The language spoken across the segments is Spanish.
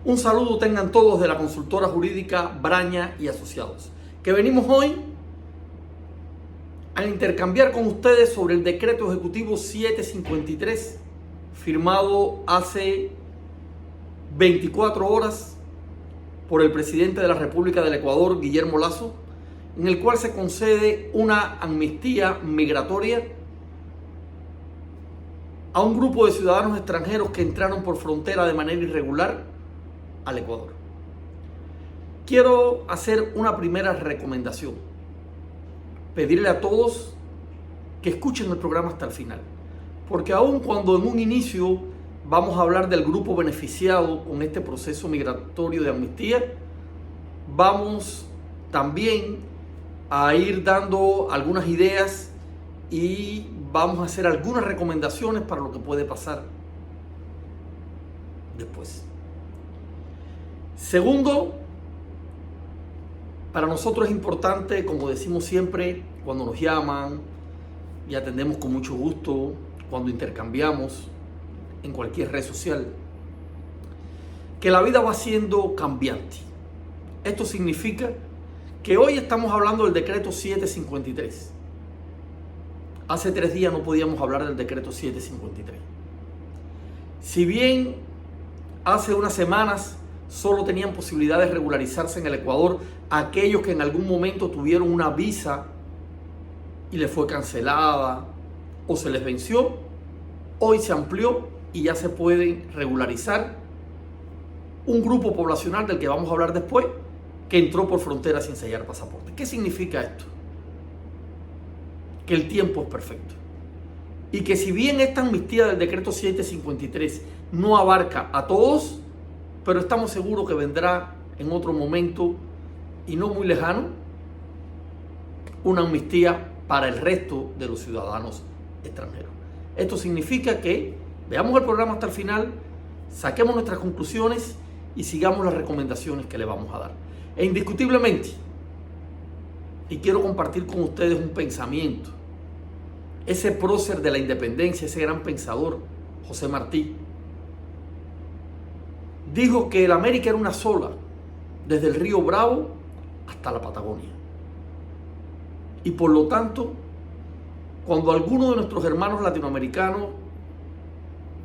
Un saludo tengan todos de la consultora jurídica Braña y Asociados, que venimos hoy a intercambiar con ustedes sobre el decreto ejecutivo 753, firmado hace 24 horas por el presidente de la República del Ecuador, Guillermo Lasso, en el cual se concede una amnistía migratoria a un grupo de ciudadanos extranjeros que entraron por frontera de manera irregular al Ecuador. Quiero hacer una primera recomendación, pedirle a todos que escuchen el programa hasta el final, porque aun cuando en un inicio vamos a hablar del grupo beneficiado con este proceso migratorio de amnistía, vamos también a ir dando algunas ideas y vamos a hacer algunas recomendaciones para lo que puede pasar después. Segundo, para nosotros es importante, como decimos siempre, cuando nos llaman y atendemos con mucho gusto, cuando intercambiamos en cualquier red social, que la vida va siendo cambiante. Esto significa que hoy estamos hablando del decreto 753. Hace 3 días no podíamos hablar del decreto 753. Si bien hace unas semanas solo tenían posibilidad de regularizarse en el Ecuador aquellos que en algún momento tuvieron una visa y les fue cancelada o se les venció, hoy se amplió y ya se puede regularizar un grupo poblacional del que vamos a hablar después, que entró por frontera sin sellar pasaporte. ¿Qué significa esto? Que el tiempo es perfecto. Y que si bien esta amnistía del decreto 753 no abarca a todos, pero estamos seguros que vendrá en otro momento y no muy lejano una amnistía para el resto de los ciudadanos extranjeros. Esto significa que veamos el programa hasta el final, saquemos nuestras conclusiones y sigamos las recomendaciones que le vamos a dar. E indiscutiblemente, y quiero compartir con ustedes un pensamiento, ese prócer de la independencia, ese gran pensador, José Martí, dijo que el América era una sola, desde el río Bravo hasta la Patagonia. Y por lo tanto, cuando alguno de nuestros hermanos latinoamericanos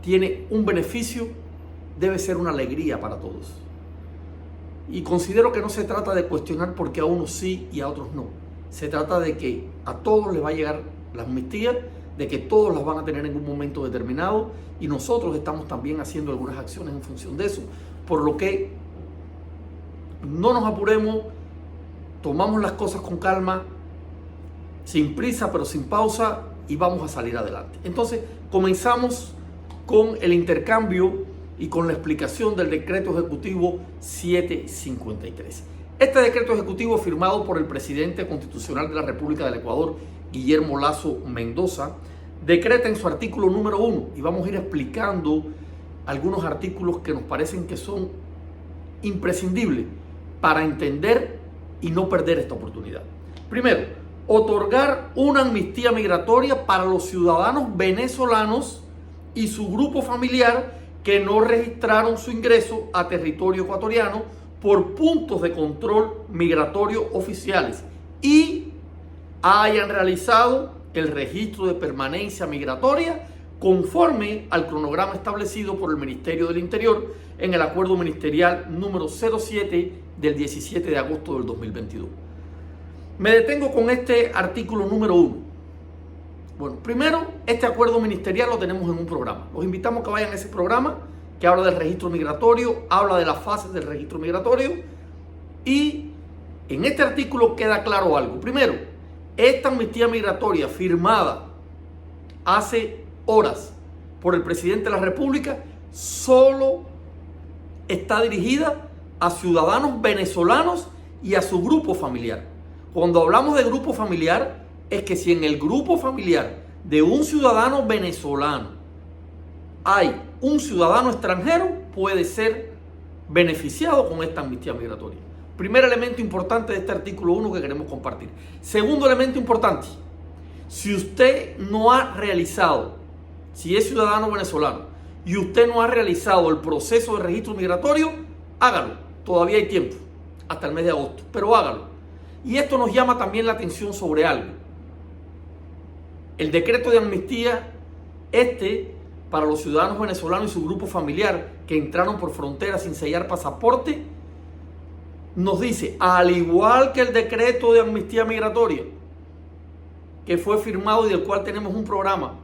tiene un beneficio, debe ser una alegría para todos. Y considero que no se trata de cuestionar por qué a unos sí y a otros no. Se trata de que a todos les va a llegar la amnistía, de que todos las van a tener en un momento determinado, y nosotros estamos también haciendo algunas acciones en función de eso. Por lo que no nos apuremos, tomamos las cosas con calma, sin prisa pero sin pausa, y vamos a salir adelante. Entonces comenzamos con el intercambio y con la explicación del decreto ejecutivo 753. Este decreto ejecutivo, firmado por el presidente constitucional de la República del Ecuador, Guillermo Lasso Mendoza, decreta en su artículo número 1, y vamos a ir explicando algunos artículos que nos parecen que son imprescindibles para entender y no perder esta oportunidad. Primero, otorgar una amnistía migratoria para los ciudadanos venezolanos y su grupo familiar que no registraron su ingreso a territorio ecuatoriano por puntos de control migratorio oficiales y hayan realizado el registro de permanencia migratoria conforme al cronograma establecido por el Ministerio del Interior en el acuerdo ministerial número 07 del 17 de agosto del 2022. Me detengo con este artículo número 1. Bueno, primero, este acuerdo ministerial lo tenemos en un programa. Los invitamos a que vayan a ese programa que habla del registro migratorio, habla de las fases del registro migratorio, y en este artículo queda claro algo. Primero, esta amnistía migratoria firmada hace horas por el presidente de la República solo está dirigida a ciudadanos venezolanos y a su grupo familiar. Cuando hablamos de grupo familiar, es que si en el grupo familiar de un ciudadano venezolano hay un ciudadano extranjero, puede ser beneficiado con esta amnistía migratoria. Primer elemento importante de este artículo 1 que queremos compartir. Segundo elemento importante, si usted no ha realizado, si es ciudadano venezolano y usted no ha realizado el proceso de registro migratorio, hágalo. Todavía hay tiempo, hasta el mes de agosto, pero hágalo. Y esto nos llama también la atención sobre algo. El decreto de amnistía, para los ciudadanos venezolanos y su grupo familiar que entraron por frontera sin sellar pasaporte, nos dice, al igual que el decreto de amnistía migratoria, que fue firmado y del cual tenemos un programa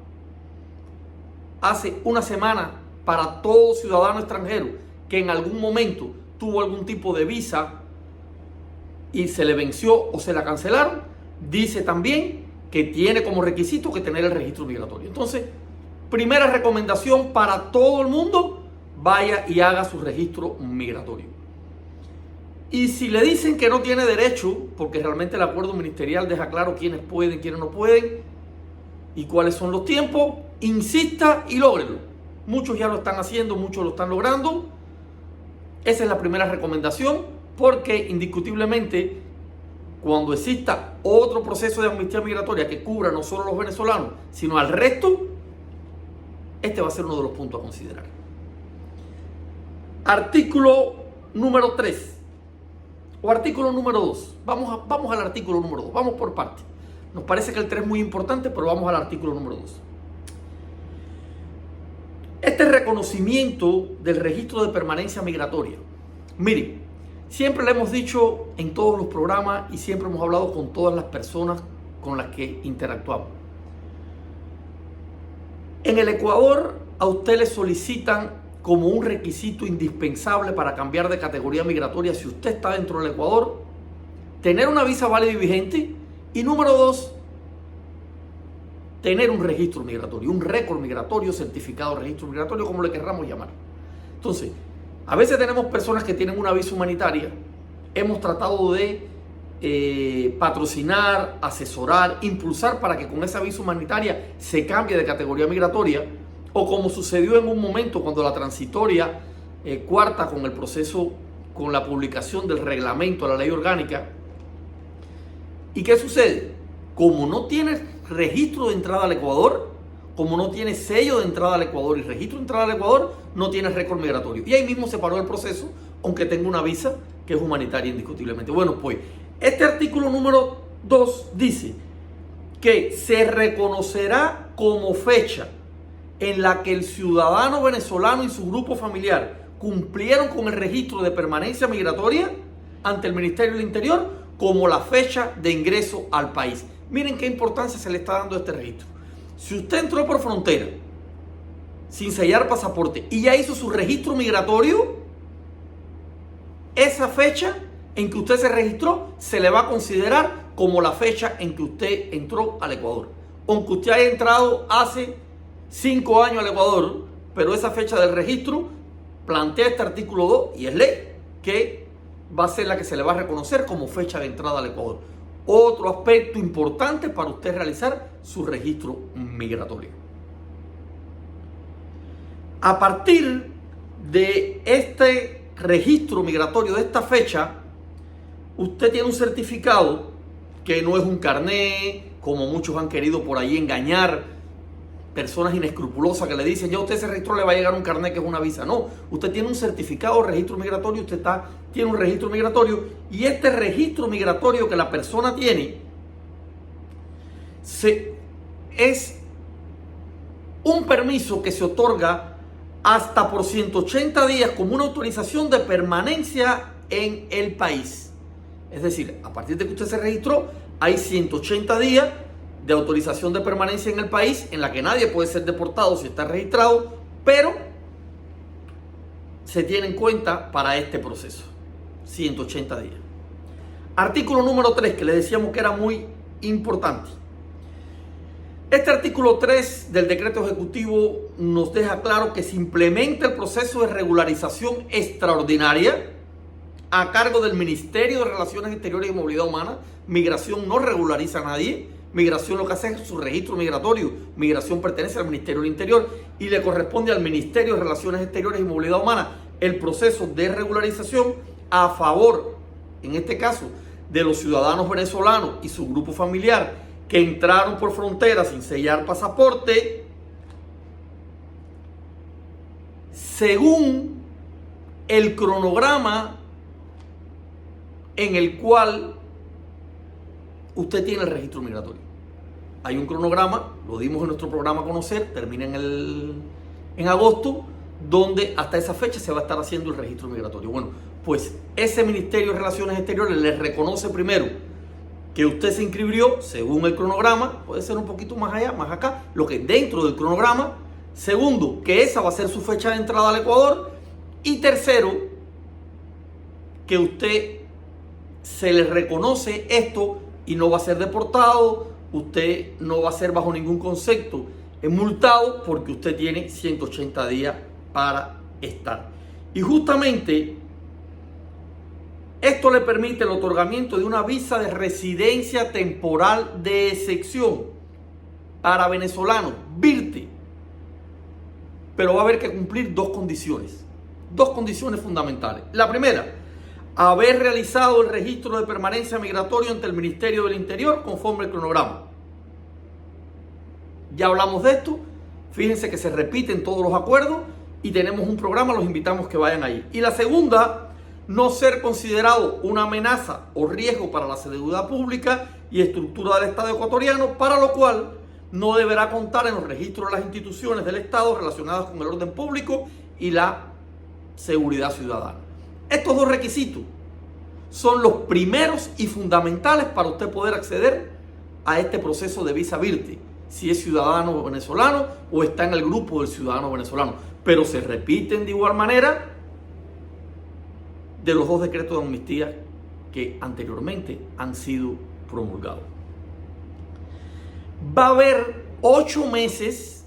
hace una semana para todo ciudadano extranjero que en algún momento tuvo algún tipo de visa y se le venció o se la cancelaron, dice también que tiene como requisito que tener el registro migratorio. Entonces, primera recomendación para todo el mundo, vaya y haga su registro migratorio. Y si le dicen que no tiene derecho, porque realmente el acuerdo ministerial deja claro quiénes pueden, quiénes no pueden y cuáles son los tiempos, insista y lógrelo. Muchos ya lo están haciendo, muchos lo están logrando. Esa es la primera recomendación, porque indiscutiblemente cuando exista otro proceso de amnistía migratoria que cubra no solo a los venezolanos, sino al resto, este va a ser uno de los puntos a considerar. Artículo número 3 o artículo número 2. Vamos al artículo número 2. Vamos por partes. Nos parece que el 3 es muy importante, pero vamos al artículo número 2. Este reconocimiento del registro de permanencia migratoria. Miren, siempre le hemos dicho en todos los programas y siempre hemos hablado con todas las personas con las que interactuamos. En el Ecuador a usted le solicitan como un requisito indispensable para cambiar de categoría migratoria, si usted está dentro del Ecuador, tener una visa válida y vigente, y número 2, tener un registro migratorio, un récord migratorio, certificado de registro migratorio, como le querramos llamar. Entonces, a veces tenemos personas que tienen una visa humanitaria, hemos tratado de patrocinar, asesorar, impulsar para que con esa visa humanitaria se cambie de categoría migratoria, o como sucedió en un momento cuando la transitoria cuarta con el proceso, con la publicación del reglamento a la ley orgánica. ¿Y qué sucede? Como no tiene registro de entrada al Ecuador, como no tiene sello de entrada al Ecuador y registro de entrada al Ecuador, no tiene récord migratorio. Y ahí mismo se paró el proceso, aunque tenga una visa que es humanitaria indiscutiblemente. Bueno, pues este artículo número 2 dice que se reconocerá como fecha en la que el ciudadano venezolano y su grupo familiar cumplieron con el registro de permanencia migratoria ante el Ministerio del Interior como la fecha de ingreso al país. Miren qué importancia se le está dando a este registro. Si usted entró por frontera sin sellar pasaporte y ya hizo su registro migratorio, esa fecha en que usted se registró se le va a considerar como la fecha en que usted entró al Ecuador. Aunque usted haya entrado hace 5 años al Ecuador, pero esa fecha del registro plantea este artículo 2 y es ley que va a ser la que se le va a reconocer como fecha de entrada al Ecuador. Otro aspecto importante para usted realizar su registro migratorio. A partir de este registro migratorio de esta fecha, usted tiene un certificado que no es un carné, como muchos han querido por ahí engañar. Personas inescrupulosas que le dicen, ya usted se registró, le va a llegar un carnet que es una visa. No, usted tiene un certificado de registro migratorio, tiene un registro migratorio, y este registro migratorio que la persona tiene es un permiso que se otorga hasta por 180 días como una autorización de permanencia en el país. Es decir, a partir de que usted se registró, hay 180 días de autorización de permanencia en el país en la que nadie puede ser deportado si está registrado, pero se tiene en cuenta para este proceso, 180 días. Artículo número 3, que le decíamos que era muy importante. Este artículo 3 del decreto ejecutivo nos deja claro que se implementa el proceso de regularización extraordinaria a cargo del Ministerio de Relaciones Exteriores y Movilidad Humana. Migración no regulariza a nadie. Migración lo que hace es su registro migratorio. Migración pertenece al Ministerio del Interior y le corresponde al Ministerio de Relaciones Exteriores y Movilidad Humana el proceso de regularización a favor, en este caso, de los ciudadanos venezolanos y su grupo familiar que entraron por frontera sin sellar pasaporte, según el cronograma en el cual usted tiene el registro migratorio. Hay un cronograma, lo dimos en nuestro programa Conocer, termina en agosto, donde hasta esa fecha se va a estar haciendo el registro migratorio. Bueno, pues ese Ministerio de Relaciones Exteriores le reconoce primero que usted se inscribió según el cronograma, puede ser un poquito más allá, más acá, lo que dentro del cronograma. Segundo, que esa va a ser su fecha de entrada al Ecuador. Y tercero, que usted se le reconoce esto y no va a ser deportado, usted no va a ser bajo ningún concepto multado, porque usted tiene 180 días para estar. Y justamente esto le permite el otorgamiento de una visa de residencia temporal de excepción para venezolanos, VIRTE. Pero va a haber que cumplir dos condiciones fundamentales. La primera, haber realizado el registro de permanencia migratoria ante el Ministerio del Interior conforme al cronograma. Ya hablamos de esto, fíjense que se repiten todos los acuerdos y tenemos un programa, los invitamos que vayan ahí. Y la segunda, no ser considerado una amenaza o riesgo para la seguridad pública y estructura del Estado ecuatoriano, para lo cual no deberá contar en los registros de las instituciones del Estado relacionadas con el orden público y la seguridad ciudadana. Estos dos requisitos son los primeros y fundamentales para usted poder acceder a este proceso de visa VIRTE, si es ciudadano venezolano o está en el grupo del ciudadano venezolano. Pero se repiten de igual manera de los dos decretos de amnistía que anteriormente han sido promulgados. Va a haber 8 meses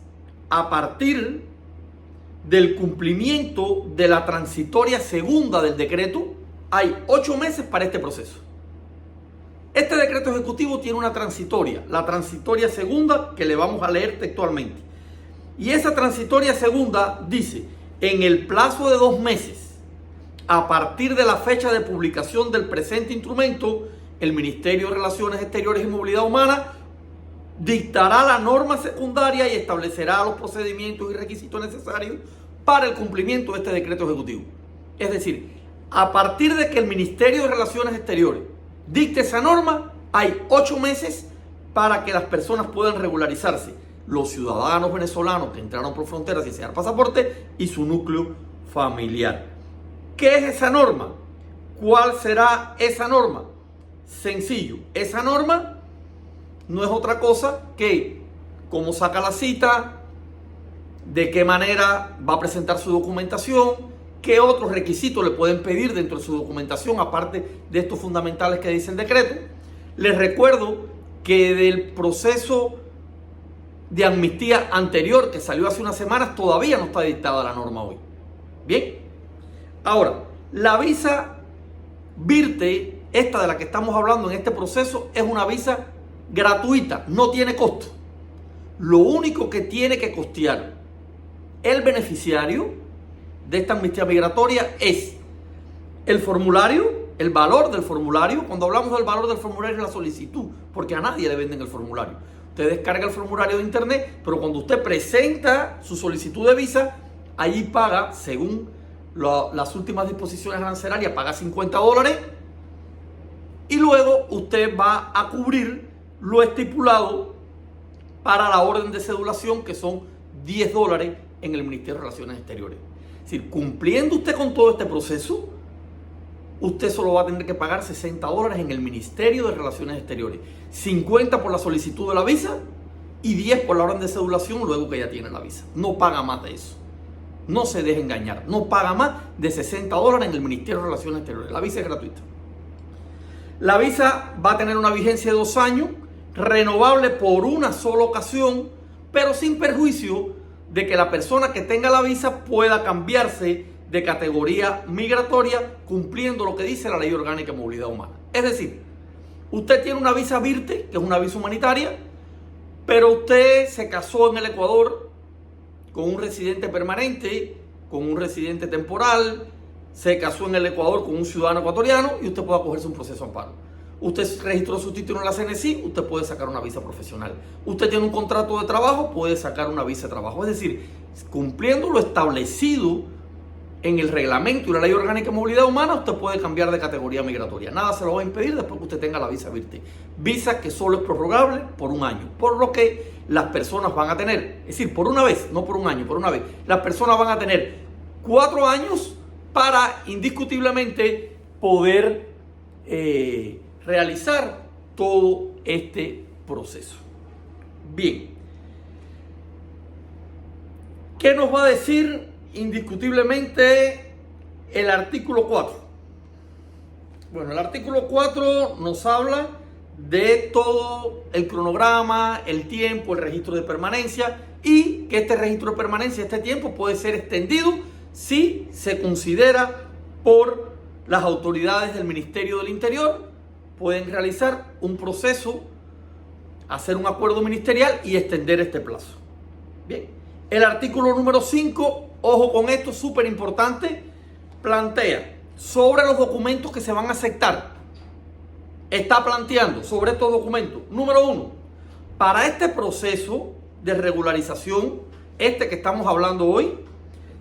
a partir del cumplimiento de la transitoria segunda del decreto. Hay 8 meses para este proceso. Este decreto ejecutivo tiene una transitoria, la transitoria segunda, que le vamos a leer textualmente. Y esa transitoria segunda dice: en el plazo de 2 meses, a partir de la fecha de publicación del presente instrumento, el Ministerio de Relaciones Exteriores y Movilidad Humana dictará la norma secundaria y establecerá los procedimientos y requisitos necesarios para el cumplimiento de este decreto ejecutivo. Es decir, a partir de que el Ministerio de Relaciones Exteriores dicte esa norma, hay 8 meses para que las personas puedan regularizarse, los ciudadanos venezolanos que entraron por frontera sin enseñar pasaporte y su núcleo familiar. ¿Qué es esa norma? ¿Cuál será esa norma? Sencillo, esa norma no es otra cosa que cómo saca la cita, de qué manera va a presentar su documentación, qué otros requisitos le pueden pedir dentro de su documentación, aparte de estos fundamentales que dice el decreto. Les recuerdo que del proceso de amnistía anterior que salió hace unas semanas, todavía no está dictada la norma hoy. Bien, ahora, la visa VIRTE, esta de la que estamos hablando en este proceso, es una visa gratuita, no tiene costo. Lo único que tiene que costear el beneficiario de esta amnistía migratoria es el formulario, el valor del formulario. Cuando hablamos del valor del formulario, es la solicitud, porque a nadie le venden el formulario. Usted descarga el formulario de internet, pero cuando usted presenta su solicitud de visa, allí paga, según las últimas disposiciones arancelarias, paga $50, y luego usted va a cubrir lo estipulado para la orden de cedulación, que son $10 en el Ministerio de Relaciones Exteriores. Es decir, cumpliendo usted con todo este proceso, usted solo va a tener que pagar $60 en el Ministerio de Relaciones Exteriores, 50 por la solicitud de la visa y 10 por la orden de cedulación luego que ya tiene la visa. No paga más de eso. No se deje engañar. No paga más de $60 en el Ministerio de Relaciones Exteriores. La visa es gratuita. La visa va a tener una vigencia de 2 años, renovable por una sola ocasión, pero sin perjuicio de que la persona que tenga la visa pueda cambiarse de categoría migratoria, cumpliendo lo que dice la Ley Orgánica de Movilidad Humana. Es decir, usted tiene una visa VIRTE, que es una visa humanitaria, pero usted se casó en el Ecuador con un residente permanente, con un residente temporal, se casó en el Ecuador con un ciudadano ecuatoriano y usted puede acogerse a un proceso de amparo. Usted registró su título en la CNC, usted puede sacar una visa profesional. Usted tiene un contrato de trabajo, puede sacar una visa de trabajo. Es decir, cumpliendo lo establecido en el reglamento y la ley orgánica de movilidad humana, usted puede cambiar de categoría migratoria. Nada se lo va a impedir después que usted tenga la visa virtual. Visa que solo es prorrogable por un año, por lo que las personas van a tener, es decir, por una vez, no por un año, por una vez, las personas van a tener 4 años para indiscutiblemente poder realizar todo este proceso. Bien, ¿qué nos va a decir indiscutiblemente el artículo 4? Bueno, el artículo 4 nos habla de todo el cronograma, el tiempo, el registro de permanencia, y que este registro de permanencia, este tiempo puede ser extendido si se considera por las autoridades del Ministerio del Interior. Pueden realizar un proceso, hacer un acuerdo ministerial y extender este plazo. Bien, el artículo número 5, ojo con esto, súper importante, plantea sobre los documentos que se van a aceptar. Está planteando sobre estos documentos, número 1, para este proceso de regularización, este que estamos hablando hoy,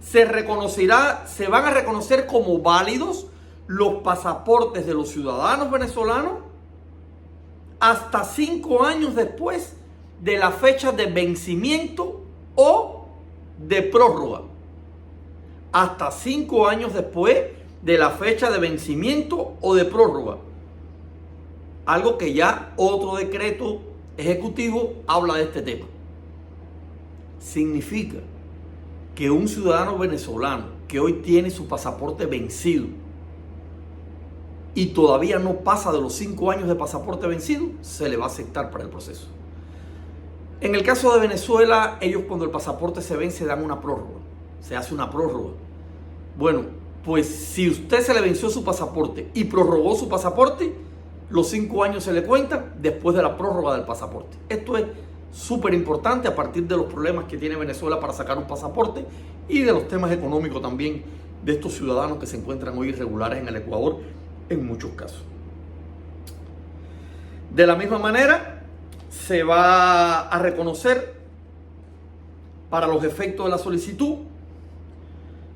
se van a reconocer como válidos los pasaportes de los ciudadanos venezolanos hasta 5 años después de la fecha de vencimiento o de prórroga. Hasta 5 años después de la fecha de vencimiento o de prórroga. Algo que ya otro decreto ejecutivo habla de este tema. Significa que un ciudadano venezolano que hoy tiene su pasaporte vencido y todavía no pasa de los 5 años de pasaporte vencido, se le va a aceptar para el proceso. En el caso de Venezuela, ellos cuando el pasaporte se vence dan una prórroga, se hace una prórroga. Bueno, pues si usted se le venció su pasaporte y prorrogó su pasaporte, los 5 años se le cuentan después de la prórroga del pasaporte. Esto es súper importante a partir de los problemas que tiene Venezuela para sacar un pasaporte y de los temas económicos también de estos ciudadanos que se encuentran hoy irregulares en el Ecuador en muchos casos. De la misma manera, se va a reconocer para los efectos de la solicitud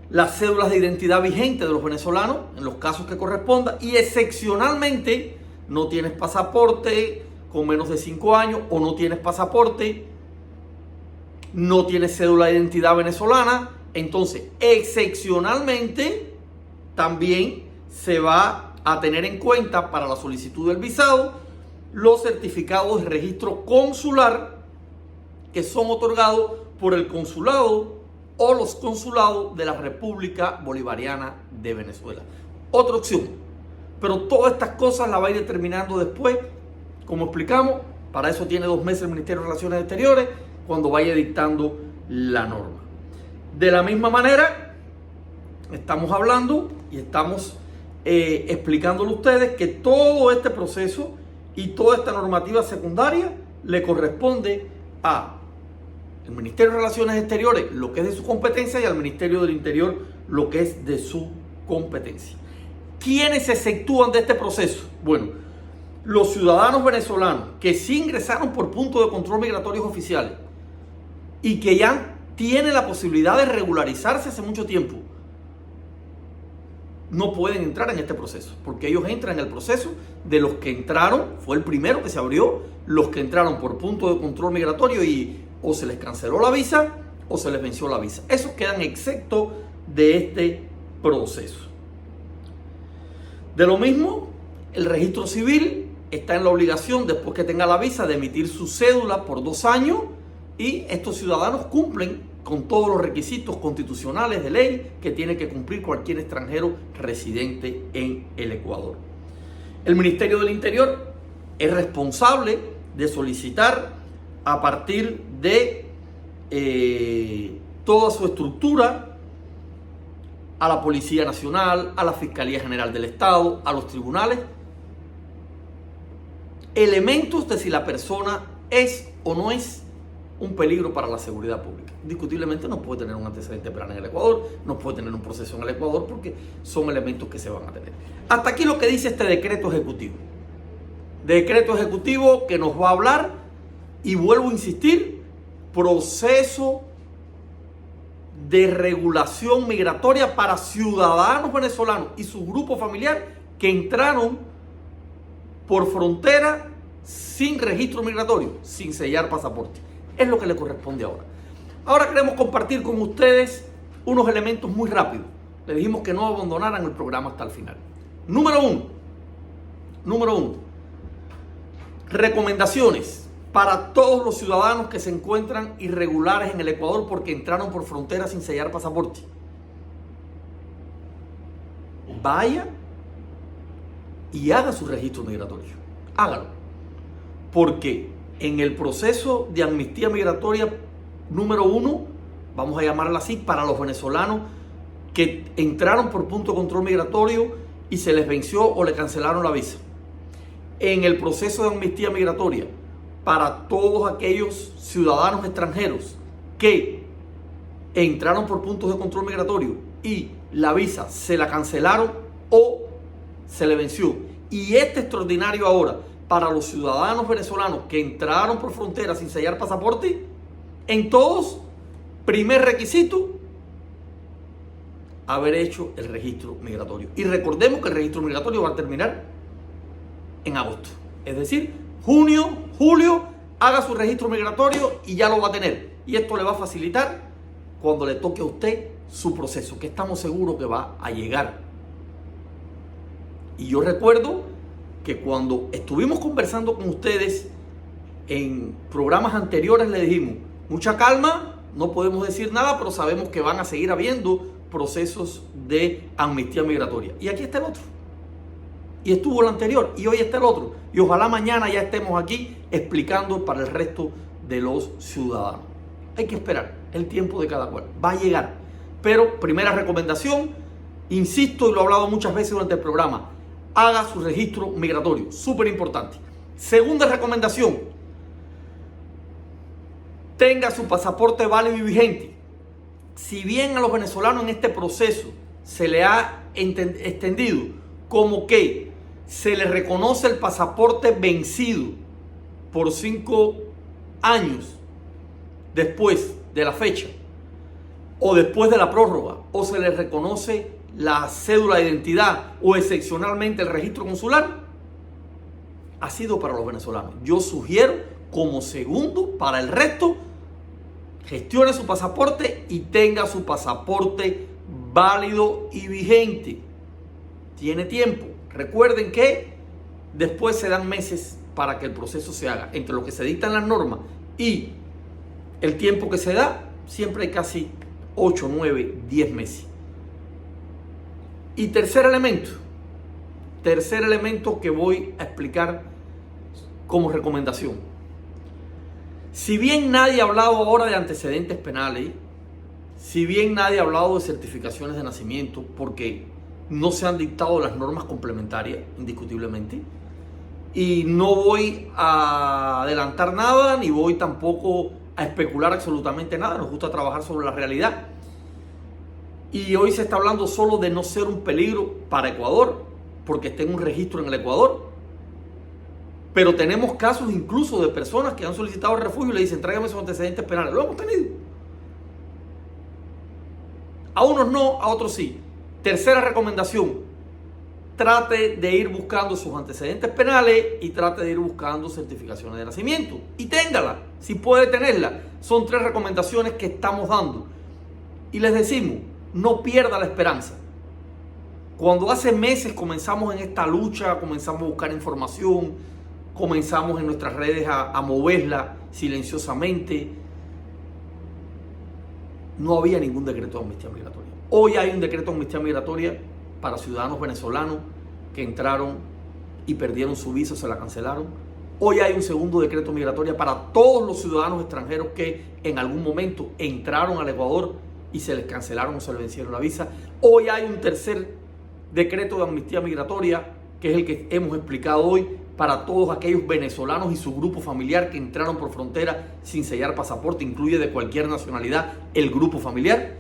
las cédulas de identidad vigentes de los venezolanos en los casos que corresponda, y excepcionalmente no tienes pasaporte con menos de 5 años o no tienes pasaporte, no tienes cédula de identidad venezolana, entonces excepcionalmente también se va a tener en cuenta para la solicitud del visado los certificados de registro consular que son otorgados por el consulado o los consulados de la República Bolivariana de Venezuela. Otra opción, pero todas estas cosas las va a ir determinando después, como explicamos. Para eso tiene 2 meses el Ministerio de Relaciones Exteriores cuando vaya dictando la norma. De la misma manera, estamos hablando y estamos explicándole a ustedes que todo este proceso y toda esta normativa secundaria le corresponde al Ministerio de Relaciones Exteriores, lo que es de su competencia, y al Ministerio del Interior, lo que es de su competencia. ¿Quiénes se exceptúan de este proceso? Bueno, los ciudadanos venezolanos que sí ingresaron por puntos de control migratorios oficiales y que ya tienen la posibilidad de regularizarse hace mucho tiempo, no pueden entrar en este proceso, porque ellos entran en el proceso de los que entraron, fue el primero que se abrió, los que entraron por punto de control migratorio y o se les canceló la visa o se les venció la visa. Esos quedan exentos de este proceso. De lo mismo, el registro civil está en la obligación, después que tenga la visa, de emitir su cédula por 2 años, y estos ciudadanos cumplen con todos los requisitos constitucionales de ley que tiene que cumplir cualquier extranjero residente en el Ecuador. El Ministerio del Interior es responsable de solicitar a partir de toda su estructura a la Policía Nacional, a la Fiscalía General del Estado, a los tribunales, elementos de si la persona es o no es un peligro para la seguridad pública. Indiscutiblemente no puede tener un antecedente penal en el Ecuador, no puede tener un proceso en el Ecuador, porque son elementos que se van a tener. Hasta aquí lo que dice este decreto ejecutivo. Decreto ejecutivo que nos va a hablar, y vuelvo a insistir, proceso de regulación migratoria para ciudadanos venezolanos y su grupo familiar que entraron por frontera sin registro migratorio, sin sellar pasaporte. Es lo que le corresponde ahora. Ahora queremos compartir con ustedes unos elementos muy rápidos. Le dijimos que no abandonaran el programa hasta el final. Número uno, recomendaciones para todos los ciudadanos que se encuentran irregulares en el Ecuador porque entraron por frontera sin sellar pasaporte. Vaya y haga su registro migratorio. Hágalo. Porque en el proceso de amnistía migratoria número 1, vamos a llamarla así, para los venezolanos que entraron por punto de control migratorio y se les venció o le cancelaron la visa. En el proceso de amnistía migratoria para todos aquellos ciudadanos extranjeros que entraron por puntos de control migratorio y la visa se la cancelaron o se le venció. Y este extraordinario ahora para los ciudadanos venezolanos que entraron por frontera sin sellar pasaporte, en todos, primer requisito, haber hecho el registro migratorio. Y recordemos que el registro migratorio va a terminar en agosto. Es decir, junio, julio, haga su registro migratorio y ya lo va a tener. Y esto le va a facilitar cuando le toque a usted su proceso, que estamos seguros que va a llegar. Y yo recuerdo que cuando estuvimos conversando con ustedes en programas anteriores le dijimos, mucha calma, no podemos decir nada, pero sabemos que van a seguir habiendo procesos de amnistía migratoria. Y aquí está el otro. Y estuvo el anterior y hoy está el otro. Y ojalá mañana ya estemos aquí explicando para el resto de los ciudadanos. Hay que esperar el tiempo de cada cual. Va a llegar. Pero primera recomendación, insisto y lo he hablado muchas veces durante el programa, haga su registro migratorio. Súper importante. Segunda recomendación, tenga su pasaporte válido y vigente. Si bien a los venezolanos en este proceso se le ha extendido como que se le reconoce el pasaporte vencido por 5 años después de la fecha o después de la prórroga, o se le reconoce la cédula de identidad o excepcionalmente el registro consular, ha sido para los venezolanos. Yo sugiero como segundo para el resto, gestione su pasaporte y tenga su pasaporte válido y vigente. Tiene tiempo. Recuerden que después se dan meses para que el proceso se haga. Entre lo que se dictan las normas y el tiempo que se da, siempre hay casi 8, 9, 10 meses. Y tercer elemento que voy a explicar como recomendación. Si bien nadie ha hablado ahora de antecedentes penales, si bien nadie ha hablado de certificaciones de nacimiento, porque no se han dictado las normas complementarias, indiscutiblemente, y no voy a adelantar nada, ni voy tampoco a especular absolutamente nada, nos gusta trabajar sobre la realidad. Y hoy se está hablando solo de no ser un peligro para Ecuador, porque esté en un registro en el Ecuador. Pero tenemos casos incluso de personas que han solicitado refugio y le dicen, tráigame sus antecedentes penales. Lo hemos tenido. A unos no, a otros sí. Tercera recomendación, trate de ir buscando sus antecedentes penales y trate de ir buscando certificaciones de nacimiento. Y téngala, si puede tenerla. Son 3 recomendaciones que estamos dando. Y les decimos, no pierda la esperanza. Cuando hace meses comenzamos en esta lucha, comenzamos a buscar información, comenzamos en nuestras redes a moverla silenciosamente, no había ningún decreto de amnistía migratoria. Hoy hay un decreto de amnistía migratoria para ciudadanos venezolanos que entraron y perdieron su visa, se la cancelaron. Hoy hay un segundo decreto migratorio para todos los ciudadanos extranjeros que en algún momento entraron al Ecuador y se les cancelaron o se les vencieron la visa. Hoy hay un tercer decreto de amnistía migratoria, que es el que hemos explicado hoy, para todos aquellos venezolanos y su grupo familiar que entraron por frontera sin sellar pasaporte, incluye de cualquier nacionalidad el grupo familiar.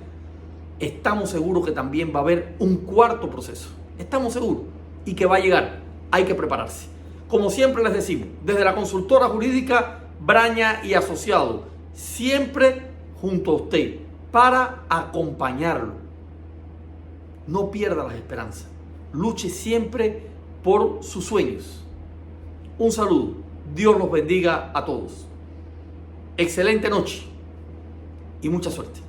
Estamos seguros que también va a haber un cuarto proceso. Estamos seguros. Y que va a llegar. Hay que prepararse. Como siempre les decimos, desde la consultora jurídica Braña y Asociados, siempre junto a usted, para acompañarlo. No pierda las esperanzas. Luche siempre por sus sueños. Un saludo. Dios los bendiga a todos. Excelente noche y mucha suerte.